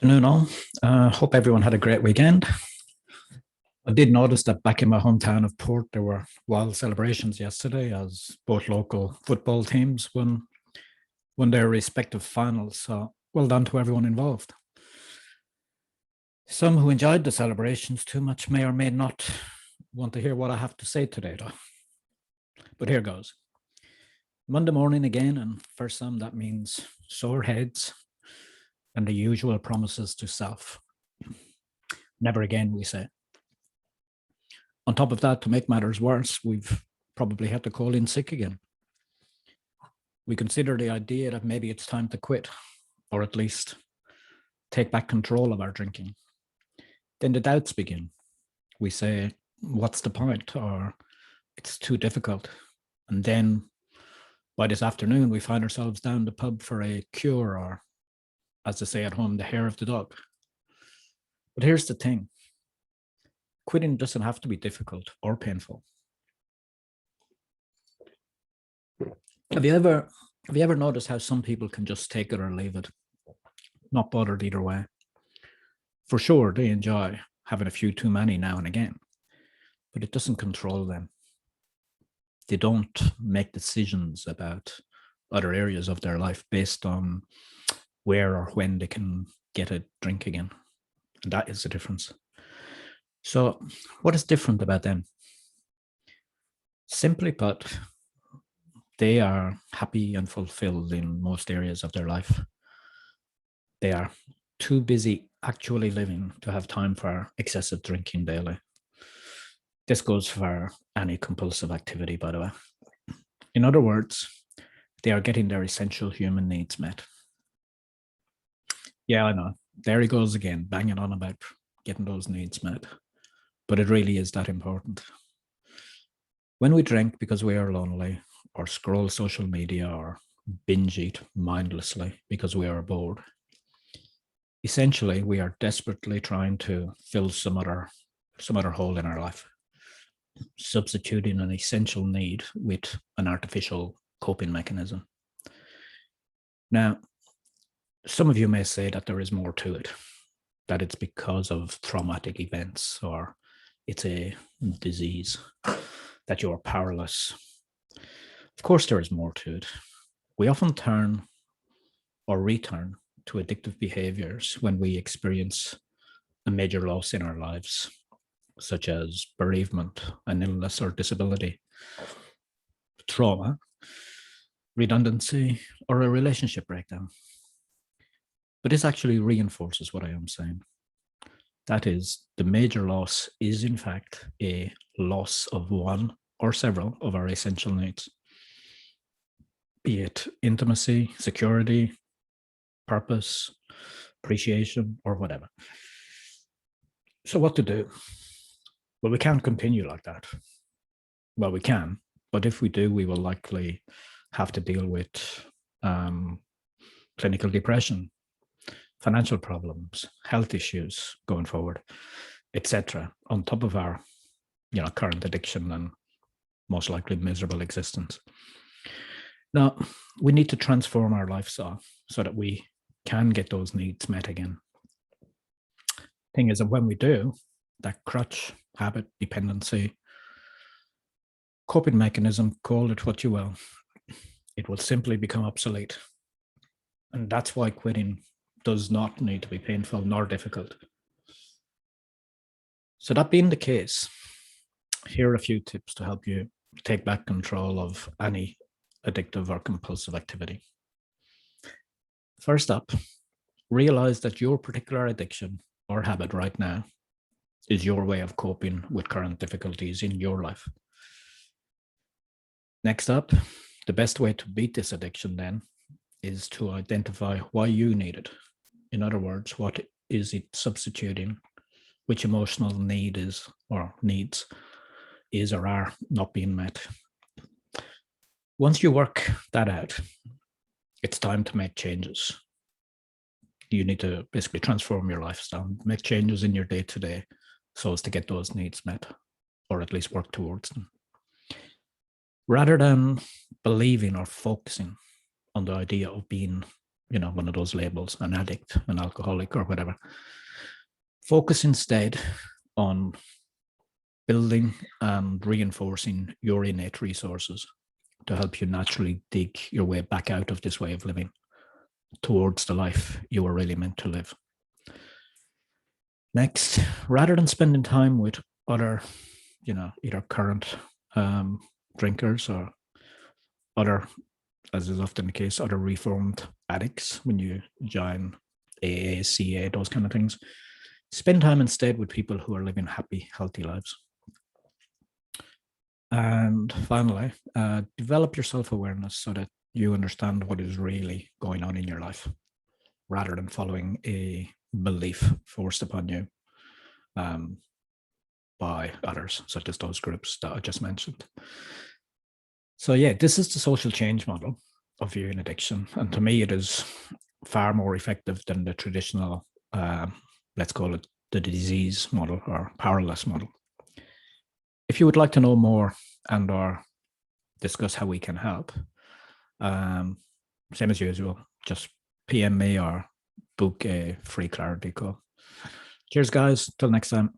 Afternoon, all. Hope everyone had a great weekend. I did notice that back in my hometown of Port, there were wild celebrations yesterday as both local football teams won their respective finals. So well done to everyone involved. Some who enjoyed the celebrations too much may or may not want to hear what I have to say today, though. But here goes. Monday morning again, and for some that means sore heads and the usual promises to self. Never again, we say. On top of that, to make matters worse, we've probably had to call in sick again. We consider the idea that maybe it's time to quit, or at least take back control of our drinking. Then the doubts begin. We say, what's the point? Or it's too difficult. And then by this afternoon, we find ourselves down the pub for a cure, or as they say at home, the hair of the dog. But here's the thing. Quitting doesn't have to be difficult or painful. Have you ever noticed how some people can just take it or leave it? Not bothered either way. For sure, they enjoy having a few too many now and again, but it doesn't control them. They don't make decisions about other areas of their life based on where or when they can get a drink again. And that is the difference. So what is different about them? Simply put, they are happy and fulfilled in most areas of their life. They are too busy actually living to have time for excessive drinking daily. This goes for any compulsive activity, by the way. In other words, they are getting their essential human needs met. Yeah, I know. There he goes again, banging on about getting those needs met. But it really is that important. When we drink because we are lonely, or scroll social media, or binge eat mindlessly because we are bored, essentially we are desperately trying to fill some other hole in our life, substituting an essential need with an artificial coping mechanism. Now, some of you may say that there is more to it, that it's because of traumatic events, or it's a disease, that you're powerless. Of course, there is more to it. We often turn or return to addictive behaviors when we experience a major loss in our lives, such as bereavement, an illness or disability, trauma, redundancy, or a relationship breakdown. But this actually reinforces what I am saying. That is, the major loss is in fact a loss of one or several of our essential needs, be it intimacy, security, purpose, appreciation, or whatever. So what to do? Well, we can't continue like that. Well, we can, but if we do, we will likely have to deal with clinical depression, financial problems, health issues going forward, etc., on top of our current addiction and most likely miserable existence. Now, we need to transform our lifestyle so that we can get those needs met again. Thing is that when we do, that crutch, habit, dependency, coping mechanism, call it what you will, it will simply become obsolete. And that's why quitting does not need to be painful nor difficult. So that being the case, here are a few tips to help you take back control of any addictive or compulsive activity. First up, realize that your particular addiction or habit right now is your way of coping with current difficulties in your life. Next up, the best way to beat this addiction then is to identify why you need it. In other words, what is it substituting? Which emotional need is or needs is or are not being met? Once you work that out, it's time to make changes. You need to basically transform your lifestyle, make changes in your day-to-day so as to get those needs met, or at least work towards them. Rather than believing or focusing on the idea of being one of those labels, an addict, an alcoholic, or whatever. Focus instead on building and reinforcing your innate resources to help you naturally dig your way back out of this way of living towards the life you were really meant to live. Next, rather than spending time with other, either current drinkers or other, as is often the case, other reformed addicts when you join AA, CA, those kind of things, spend time instead with people who are living happy, healthy lives. And finally, develop your self-awareness so that you understand what is really going on in your life, rather than following a belief forced upon you by others, such as those groups that I just mentioned. So yeah, this is the social change model of viewing addiction. And to me, it is far more effective than the traditional, let's call it the disease model or powerless model. If you would like to know more and or discuss how we can help, same as usual, just PM me or book a free clarity call. Cheers, guys. Till next time.